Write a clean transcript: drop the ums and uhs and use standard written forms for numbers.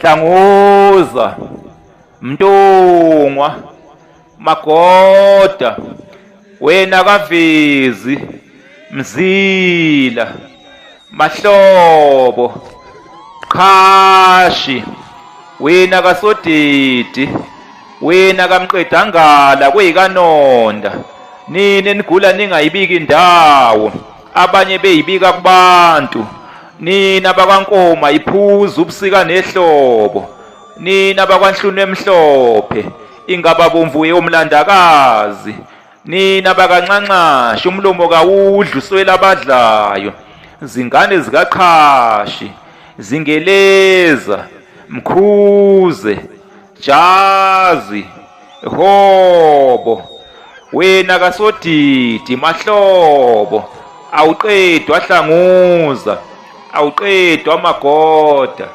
Hlanguza, Mntungwa, Magoda, wena kaVizi, Mzila, Mahlobo, Qashi, wena kaSodidi, wena kaMqedangala kweyikaNonda, nini nigula ningayibiki indawo, abanye beyibika kubantu, nina bakwaNkoma iphuza ubusika nehlobo, nina bakwaNhlunu emhlophe ingababomvu yomlandakazi, nina bakancancashi umlomo kawudlu uswela abadlayo, zingane zikaQhashi, Zingeleza, Mkhuze, Jazi, Hobo, wena kaSodidi Mahlobo, awuqedwa Hlanguza, awuqedwa Magoda.